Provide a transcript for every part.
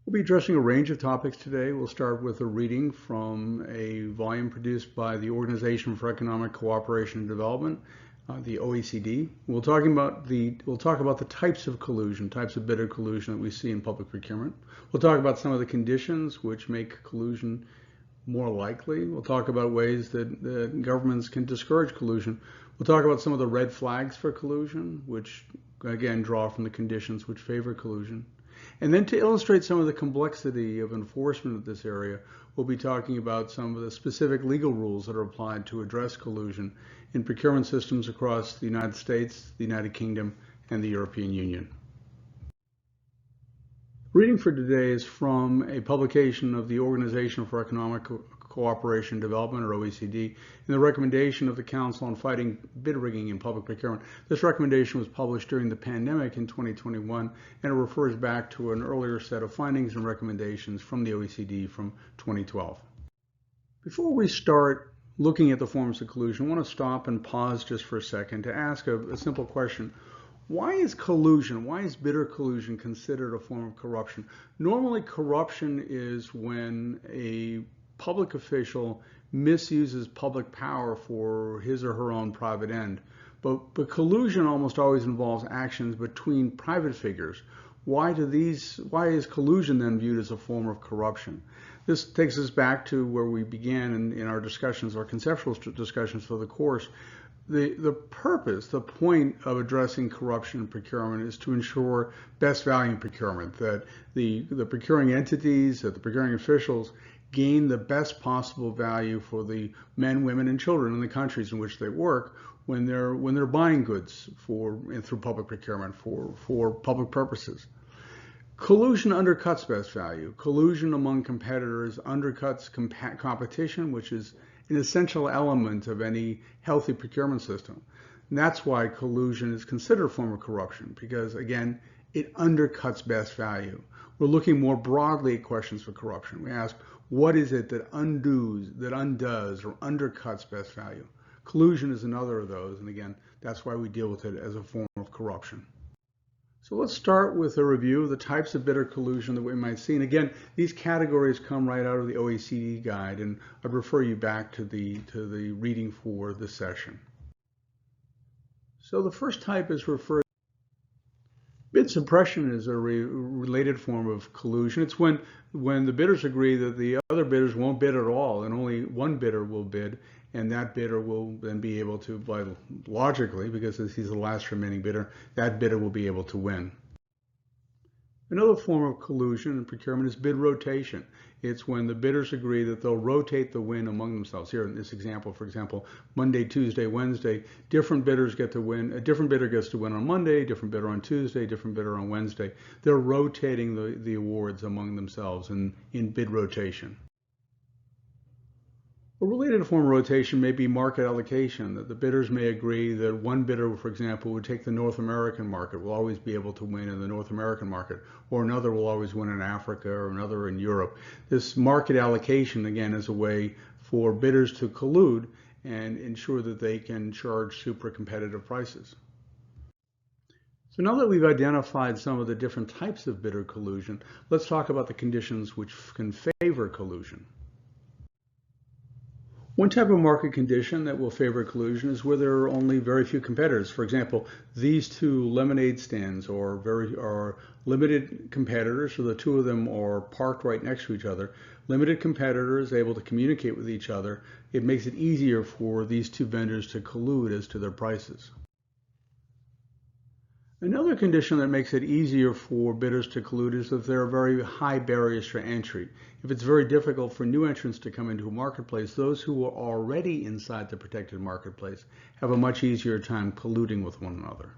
We'll be addressing a range of topics today. We'll start with a reading from a volume produced by the Organization for Economic Cooperation and Development, the OECD. We'll talk about the types of collusion, types of bidder collusion that we see in public procurement. We'll talk about some of the conditions which make collusion more likely. We'll talk about ways that governments can discourage collusion. We'll talk about some of the red flags for collusion, which again draw from the conditions which favor collusion. And then to illustrate some of the complexity of enforcement of this area, we'll be talking about some of the specific legal rules that are applied to address collusion in procurement systems across the United States, the United Kingdom, and the European Union. Reading for today is from a publication of the Organization for Economic Cooperation and Development, or OECD, and the recommendation of the Council on Fighting Bid Rigging in Public Procurement. This recommendation was published during the pandemic in 2021, and it refers back to an earlier set of findings and recommendations from the OECD from 2012. Before we start looking at the forms of collusion, I want to stop and pause just for a second to ask a simple question. Why is collusion, why is bidder collusion considered a form of corruption? Normally, corruption is when a public official misuses public power for his or her own private end. But collusion almost always involves actions between private figures. Why is collusion then viewed as a form of corruption? This takes us back to where we began in our discussions, our conceptual discussions for the course. The purpose, the point of addressing corruption in procurement is to ensure best value in procurement, that the procuring entities, that the procuring officials gain the best possible value for the men, women, and children in the countries in which they work when they're buying goods through public procurement for public purposes. Collusion undercuts best value. Collusion among competitors undercuts competition, which is an essential element of any healthy procurement system. And that's why collusion is considered a form of corruption, because again, it undercuts best value. We're looking more broadly at questions for corruption. We ask, what is it that undoes, or undercuts best value? Collusion is another of those, and again, that's why we deal with it as a form of corruption. So let's start with a review of the types of bidder collusion that we might see. And again, these categories come right out of the OECD guide, and I'd refer you back to the reading for this session. So the first type is referred. Bid suppression is a related form of collusion. It's when the bidders agree that the other bidders won't bid at all, and only one bidder will bid, and that bidder will then be able to, logically, because he's the last remaining bidder, that bidder will be able to win. Another form of collusion in procurement is bid rotation. It's when the bidders agree that they'll rotate the win among themselves. Here in this example, for example, Monday, Tuesday, Wednesday, different bidders get to win. A different bidder gets to win on Monday, different bidder on Tuesday, different bidder on Wednesday. They're rotating the awards among themselves in bid rotation. A related form of rotation may be market allocation, that the bidders may agree that one bidder, for example, would take the North American market, will always be able to win in the North American market, or another will always win in Africa, or another in Europe. This market allocation, again, is a way for bidders to collude and ensure that they can charge super competitive prices. So now that we've identified some of the different types of bidder collusion, let's talk about the conditions which can favor collusion. One type of market condition that will favor collusion is where there are only very few competitors. For example, these two lemonade stands are limited competitors, so the two of them are parked right next to each other. Limited competitors able to communicate with each other. It makes it easier for these two vendors to collude as to their prices. Another condition that makes it easier for bidders to collude is if there are very high barriers for entry. If it's very difficult for new entrants to come into a marketplace, those who are already inside the protected marketplace have a much easier time colluding with one another.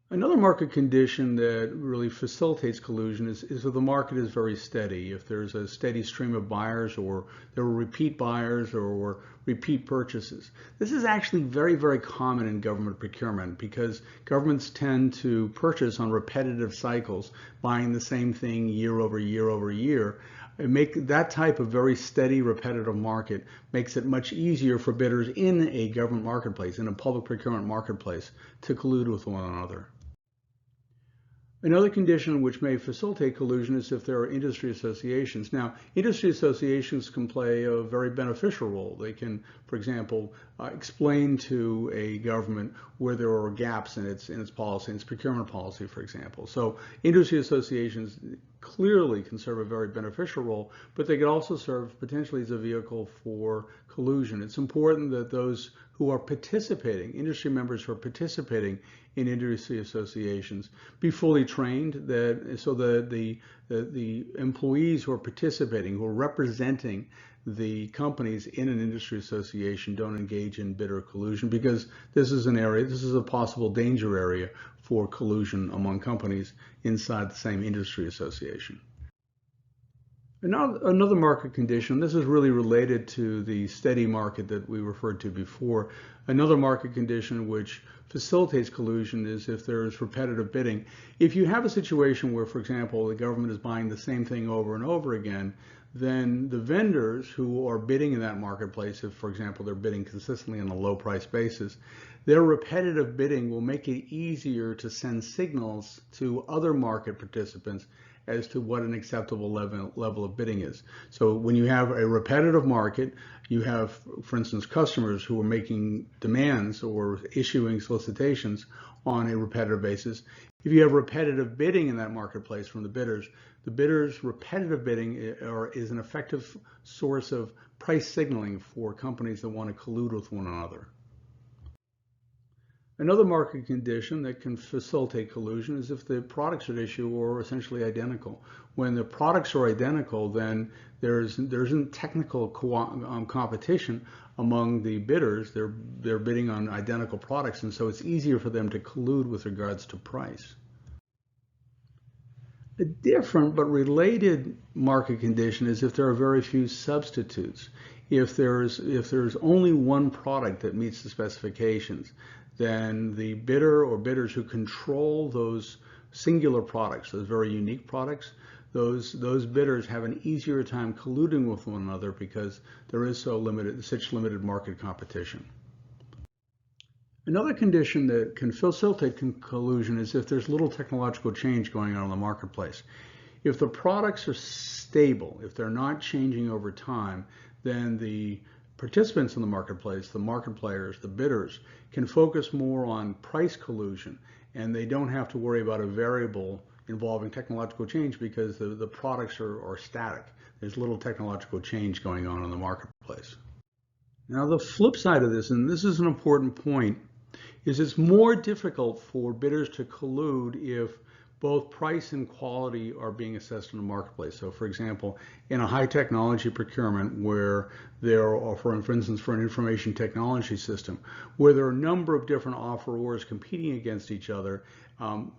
Another market condition that really facilitates collusion is if the market is very steady. If there's a steady stream of buyers, or there are repeat buyers or repeat purchases. This is actually very, very common in government procurement because governments tend to purchase on repetitive cycles, buying the same thing year over year over year. That type of very steady, repetitive market makes it much easier for bidders in a government marketplace, in a public procurement marketplace, to collude with one another. Another condition which may facilitate collusion is if there are industry associations. Now, industry associations can play a very beneficial role. They can, for example, explain to a government where there are gaps in its policy, in its procurement policy, for example. So industry associations clearly can serve a very beneficial role, but they could also serve potentially as a vehicle for collusion. It's important that those who are participating, industry members who are participating in industry associations, be fully trained, so that the employees who are participating, who are representing the companies in an industry association, don't engage in bitter collusion, because this is a possible danger area for collusion among companies inside the same industry association. Another market condition, this is really related to the steady market that we referred to before. Another market condition which facilitates collusion is if there is repetitive bidding. If you have a situation where, for example, the government is buying the same thing over and over again, then the vendors who are bidding in that marketplace, if, for example, they're bidding consistently on a low price basis, their repetitive bidding will make it easier to send signals to other market participants as to what an acceptable level of bidding is. So when you have a repetitive market, you have, for instance, customers who are making demands or issuing solicitations on a repetitive basis. If you have repetitive bidding in that marketplace from the bidders' repetitive bidding is an effective source of price signaling for companies that want to collude with one another. Another market condition that can facilitate collusion is if the products at issue are essentially identical. When the products are identical, then there isn't technical competition among the bidders. They're bidding on identical products, and so it's easier for them to collude with regards to price. A different but related market condition is if there are very few substitutes. If there's only one product that meets the specifications, then the bidder or bidders who control those singular products, those very unique products, those bidders have an easier time colluding with one another because there is such limited market competition. Another condition that can facilitate collusion is if there's little technological change going on in the marketplace. If the products are stable, if they're not changing over time, then the participants in the marketplace, the market players, the bidders, can focus more on price collusion, and they don't have to worry about a variable involving technological change because the products are static. There's little technological change going on in the marketplace. Now the flip side of this, and this is an important point, is it's more difficult for bidders to collude if both price and quality are being assessed in the marketplace. So for example, in a high technology procurement where there are, for instance, for an information technology system, where there are a number of different offerors competing against each other,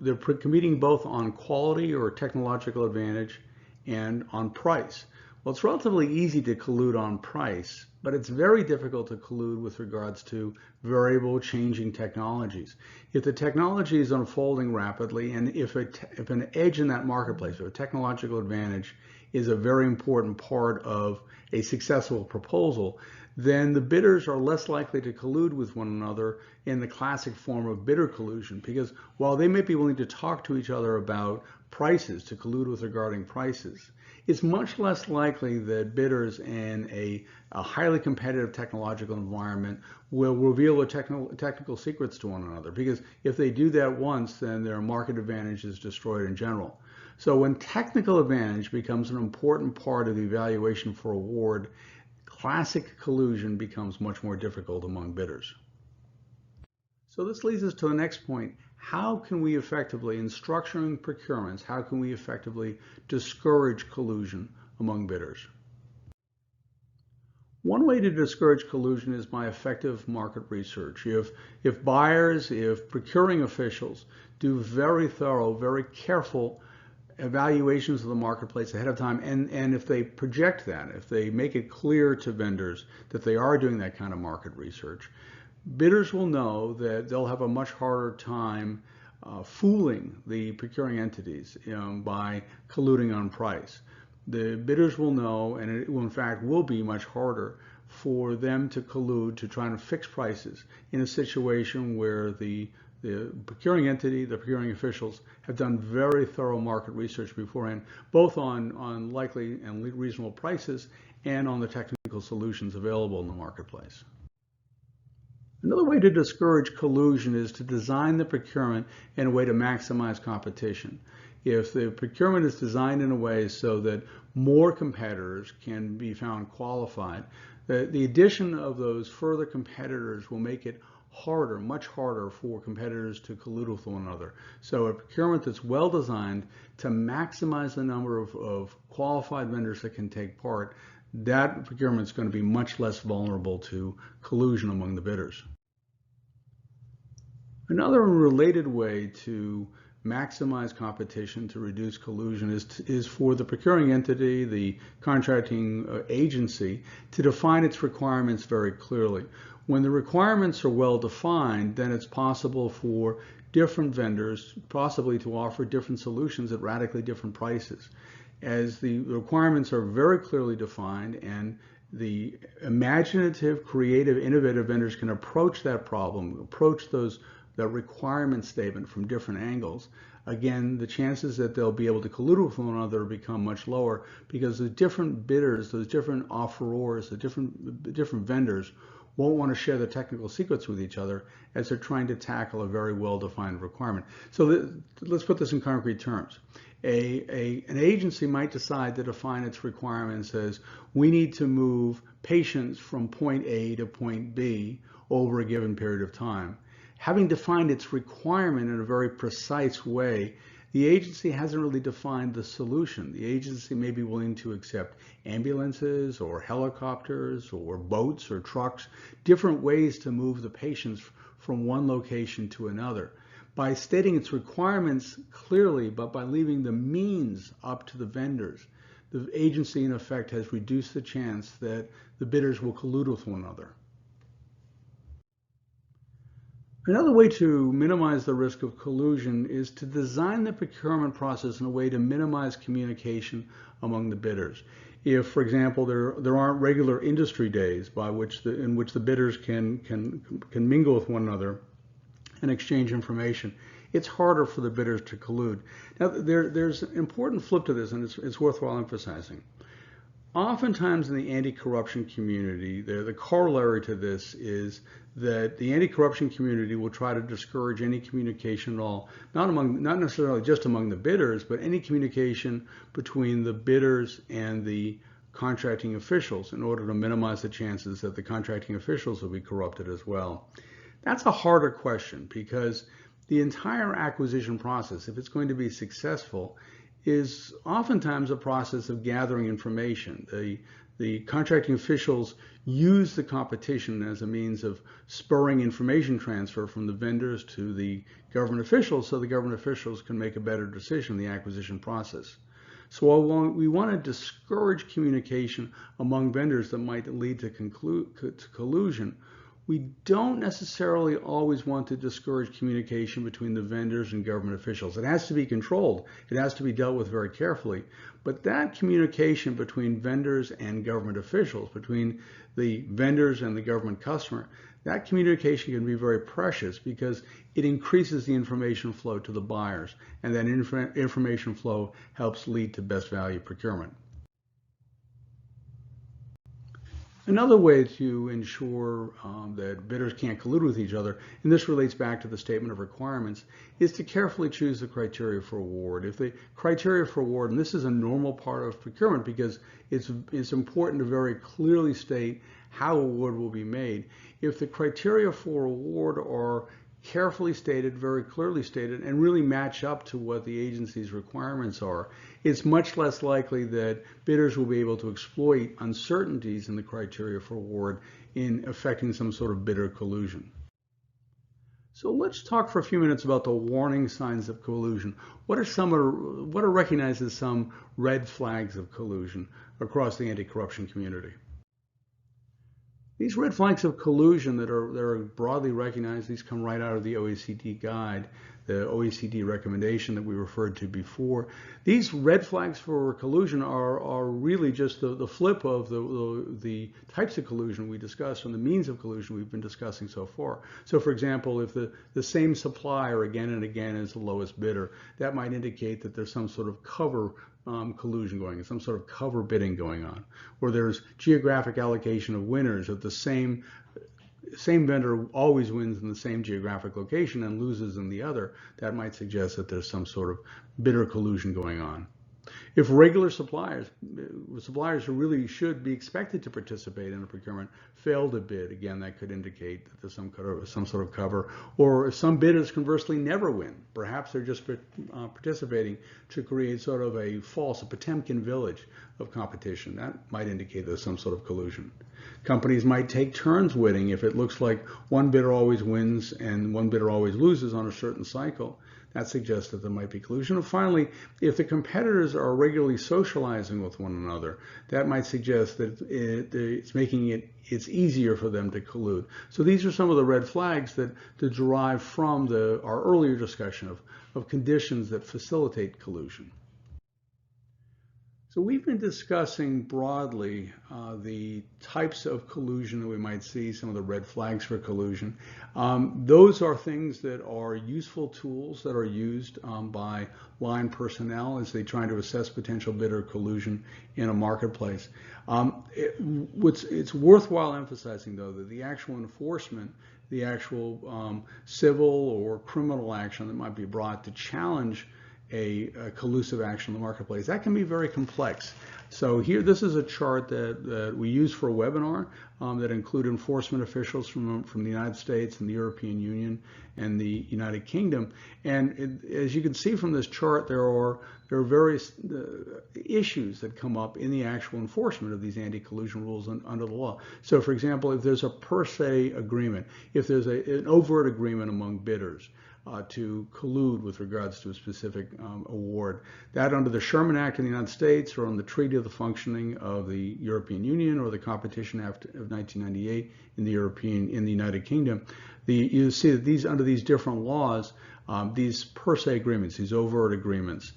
they're competing both on quality or technological advantage and on price. Well, it's relatively easy to collude on price, but it's very difficult to collude with regards to variable changing technologies. If the technology is unfolding rapidly, and if an edge in that marketplace or a technological advantage is a very important part of a successful proposal, then the bidders are less likely to collude with one another in the classic form of bidder collusion, because while they may be willing to talk to each other about prices, to collude with regarding prices, it's much less likely that bidders in a highly competitive technological environment will reveal their technical secrets to one another, because if they do that once, then their market advantage is destroyed in general. So when technical advantage becomes an important part of the evaluation for award, classic collusion becomes much more difficult among bidders. So this leads us to the next point. How can we effectively, in structuring procurements, how can we effectively discourage collusion among bidders? One way to discourage collusion is by effective market research. If buyers, if procuring officials do very thorough, very careful evaluations of the marketplace ahead of time, and if they project that, if they make it clear to vendors that they are doing that kind of market research, bidders will know that they'll have a much harder time fooling the procuring entities by colluding on price. The bidders will know, and it will, in fact, will be much harder for them to collude to try to fix prices in a situation where the the procuring entity, the procuring officials have done very thorough market research beforehand, both on likely and reasonable prices and on the technical solutions available in the marketplace. Another way to discourage collusion is to design the procurement in a way to maximize competition. If the procurement is designed in a way so that more competitors can be found qualified, the addition of those further competitors will make it harder, much harder for competitors to collude with one another. So a procurement that's well designed to maximize the number of qualified vendors that can take part, that procurement is going to be much less vulnerable to collusion among the bidders. Another related way to maximize competition, to reduce collusion, is for the procuring entity, the contracting agency, to define its requirements very clearly. When the requirements are well defined, then it's possible for different vendors possibly to offer different solutions at radically different prices. As the requirements are very clearly defined and the imaginative, creative, innovative vendors can approach that problem, approach that requirement statement from different angles, again, the chances that they'll be able to collude with one another become much lower, because the different bidders, those different offerors, the different vendors won't want to share the technical secrets with each other as they're trying to tackle a very well-defined requirement. So let's put this in concrete terms. An agency might decide to define its requirements as, we need to move patients from point A to point B over a given period of time. Having defined its requirement in a very precise way, the agency hasn't really defined the solution. The agency may be willing to accept ambulances or helicopters or boats or trucks, different ways to move the patients from one location to another. By stating its requirements clearly, but by leaving the means up to the vendors, the agency in effect has reduced the chance that the bidders will collude with one another. Another way to minimize the risk of collusion is to design the procurement process in a way to minimize communication among the bidders. If, for example, there aren't regular industry days in which the bidders can mingle with one another and exchange information, it's harder for the bidders to collude. Now, there's an important flip to this, and it's worthwhile emphasizing. Oftentimes in the anti-corruption community, the corollary to this is that the anti-corruption community will try to discourage any communication at all, not necessarily just among the bidders, but any communication between the bidders and the contracting officials, in order to minimize the chances that the contracting officials will be corrupted as well. That's a harder question, because the entire acquisition process, if it's going to be successful, is oftentimes a process of gathering information. The contracting officials use the competition as a means of spurring information transfer from the vendors to the government officials, so the government officials can make a better decision in the acquisition process. So while we want to discourage communication among vendors that might lead to collusion, we don't necessarily always want to discourage communication between the vendors and government officials. It has to be controlled. It has to be dealt with very carefully. But that communication between vendors and government officials, between the vendors and the government customer, that communication can be very precious, because it increases the information flow to the buyers, and that information flow helps lead to best value procurement. Another way to ensure that bidders can't collude with each other, and this relates back to the statement of requirements, is to carefully choose the criteria for award. If the criteria for award, and this is a normal part of procurement because it's important to very clearly state how award will be made. If the criteria for award are carefully stated, very clearly stated, and really match up to what the agency's requirements are, it's much less likely that bidders will be able to exploit uncertainties in the criteria for award in affecting some sort of bidder collusion. So let's talk for a few minutes about the warning signs of collusion. What are recognized as some red flags of collusion across the anti-corruption community? These red flags of collusion that are broadly recognized, these come right out of the OECD guide. the OECD recommendation that we referred to before. These red flags for collusion are really just the flip of the types of collusion we discussed and the means of collusion we've been discussing so far. So for example, if the same supplier again and again is the lowest bidder, that might indicate that there's some sort of cover collusion going on, some sort of cover bidding going on, or there's geographic allocation of winners of the same vendor always wins in the same geographic location and loses in the other. That might suggest that there's some sort of bidder collusion going on. If regular suppliers who really should be expected to participate in a procurement fail to bid, again, that could indicate that there's some sort of cover. Or if some bidders conversely never win, perhaps they're just participating to create sort of a Potemkin village of competition. That might indicate there's some sort of collusion. Companies might take turns winning if it looks like one bidder always wins and one bidder always loses on a certain cycle. That suggests that there might be collusion. And finally, if the competitors are regularly socializing with one another, that might suggest that it's making it's easier for them to collude. So these are some of the red flags that derive from our earlier discussion of conditions that facilitate collusion. So we've been discussing broadly the types of collusion that we might see, some of the red flags for collusion. Those are things that are useful tools that are used by line personnel as they try to assess potential bidder collusion in a marketplace. It's worthwhile emphasizing, though, that the actual enforcement, the actual civil or criminal action that might be brought to challenge a collusive action in the marketplace, that can be very complex. So here, this is a chart that we use for a webinar that include enforcement officials from the United States and the European Union and the United Kingdom. And as you can see from this chart, there are various issues that come up in the actual enforcement of these anti-collusion rules under the law. So for example, if there's a per se agreement, if there's an overt agreement among bidders, to collude with regards to a specific award. That under the Sherman Act in the United States or on the Treaty of the Functioning of the European Union or the Competition Act of 1998 in the United Kingdom, you see that under these different laws, these per se agreements, these overt agreements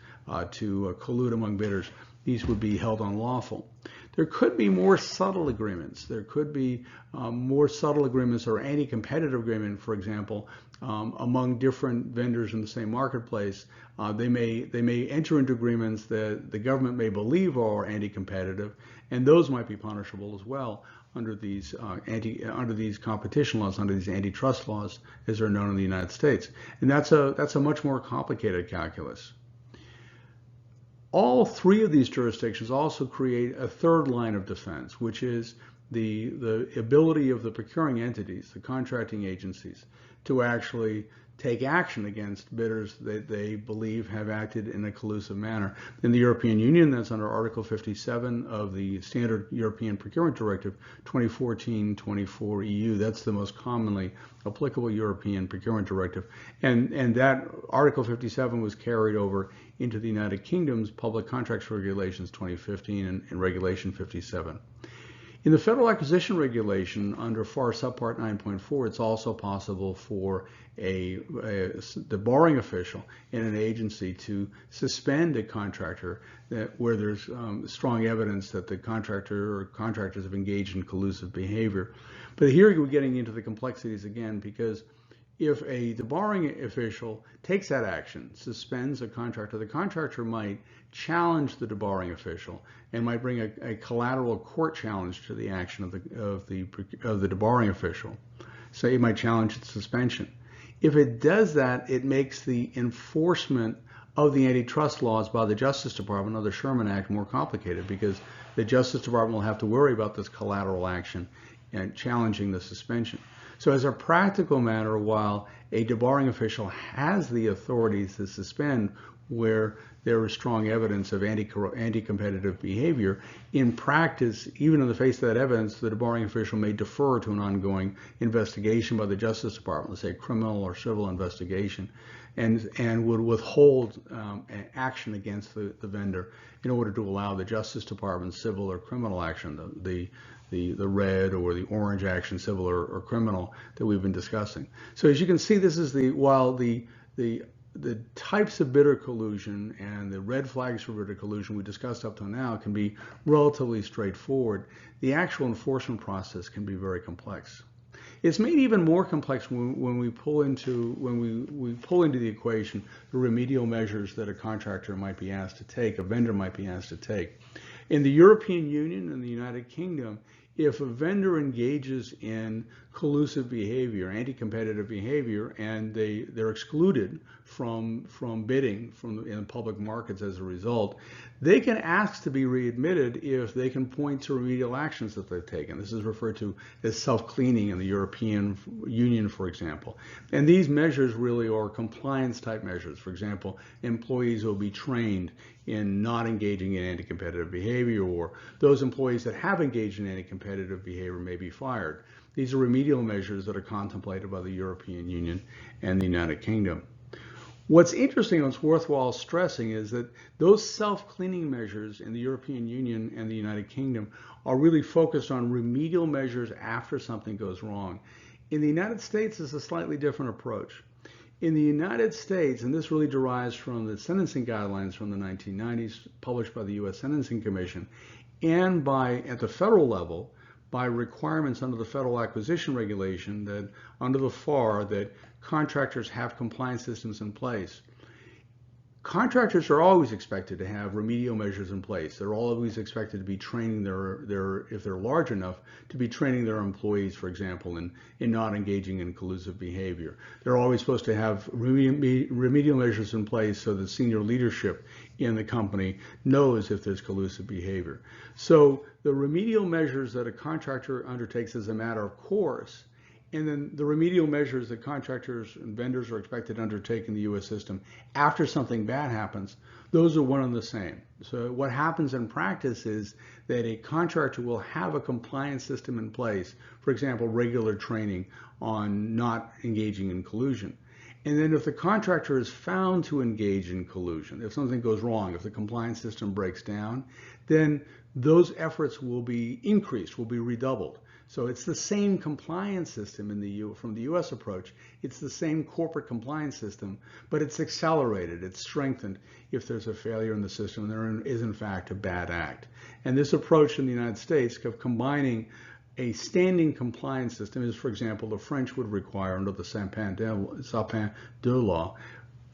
to collude among bidders, these would be held unlawful. There could be more subtle agreements. There could be more subtle agreements or anti-competitive agreement, for example, among different vendors in the same marketplace. They may enter into agreements that the government may believe are anti-competitive, and those might be punishable as well under these competition laws, under these antitrust laws, as they're known in the United States. And that's a much more complicated calculus. All three of these jurisdictions also create a third line of defense, which is the ability of the procuring entities, the contracting agencies, to actually take action against bidders that they believe have acted in a collusive manner. In the European Union, that's under Article 57 of the Standard European Procurement Directive 2014-24 EU. That's the most commonly applicable European Procurement Directive. And that Article 57 was carried over into the United Kingdom's Public Contracts Regulations 2015 and Regulation 57. In the Federal Acquisition Regulation under FAR Subpart 9.4, it's also possible for the borrowing official in an agency to suspend a contractor where there's strong evidence that the contractor or contractors have engaged in collusive behavior. But here we're getting into the complexities again, because if the borrowing official takes that action, suspends a contractor, the contractor might challenge the debarring official and might bring a collateral court challenge to the action of the debarring official. So it might challenge its suspension. If it does that, it makes the enforcement of the antitrust laws by the Justice Department or the Sherman Act more complicated, because the Justice Department will have to worry about this collateral action and challenging the suspension. So as a practical matter, while a debarring official has the authority to suspend where there is strong evidence of anti-competitive behavior, in practice, even in the face of that evidence, the debarring official may defer to an ongoing investigation by the Justice Department, let's say a criminal or civil investigation, and would withhold action against the vendor in order to allow the Justice Department's civil or criminal action, the red or the orange action, civil or criminal, that we've been discussing. So as you can see, this is while the the types of bidder collusion and the red flags for bidder collusion we discussed up to now can be relatively straightforward. The actual enforcement process can be very complex. It's made even more complex when we pull into the equation the remedial measures that a contractor might be asked to take, a vendor might be asked to take. In the European Union and the United Kingdom, if a vendor engages in collusive behavior, anti-competitive behavior, and they're excluded from bidding in public markets as a result, they can ask to be readmitted if they can point to remedial actions that they've taken. This is referred to as self-cleaning in the European Union, for example. And these measures really are compliance type measures. For example, employees will be trained in not engaging in anti-competitive behavior, or those employees that have engaged in anti-competitive behavior may be fired. These are remedial measures that are contemplated by the European Union and the United Kingdom. What's interesting and what's worthwhile stressing is that those self-cleaning measures in the European Union and the United Kingdom are really focused on remedial measures after something goes wrong. In the United States, it's a slightly different approach. In the United States, and this really derives from the sentencing guidelines from the 1990s published by the U.S. Sentencing Commission, and at the federal level, by requirements under the Federal Acquisition Regulation that under the FAR that contractors have compliance systems in place. Contractors are always expected to have remedial measures in place. They're always expected to be training if they're large enough, to be training their employees, for example, in not engaging in collusive behavior. They're always supposed to have remedial measures in place so that senior leadership in the company knows if there's collusive behavior. So the remedial measures that a contractor undertakes as a matter of course, and then the remedial measures that contractors and vendors are expected to undertake in the U.S. system after something bad happens, those are one and the same. So what happens in practice is that a contractor will have a compliance system in place, for example, regular training on not engaging in collusion. And then if the contractor is found to engage in collusion, if something goes wrong, if the compliance system breaks down, then those efforts will be increased, will be redoubled. So it's the same compliance system from the U.S. approach. It's the same corporate compliance system, but it's accelerated, it's strengthened if there's a failure in the system and there is in fact a bad act. And this approach in the United States of combining a standing compliance system is, for example, the French would require under the Sapin II law,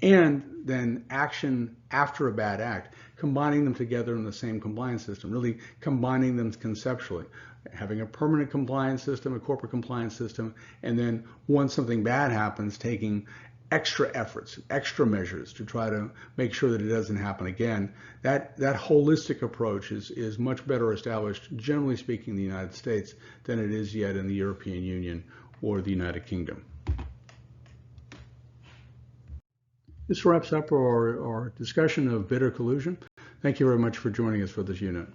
and then action after a bad act, combining them together in the same compliance system, really combining them conceptually, having a permanent compliance system, a corporate compliance system, and then once something bad happens, taking extra efforts, extra measures to try to make sure that it doesn't happen again. That holistic approach is much better established, generally speaking, in the United States than it is yet in the European Union or the United Kingdom. This wraps up our discussion of bidder collusion. Thank you very much for joining us for this unit.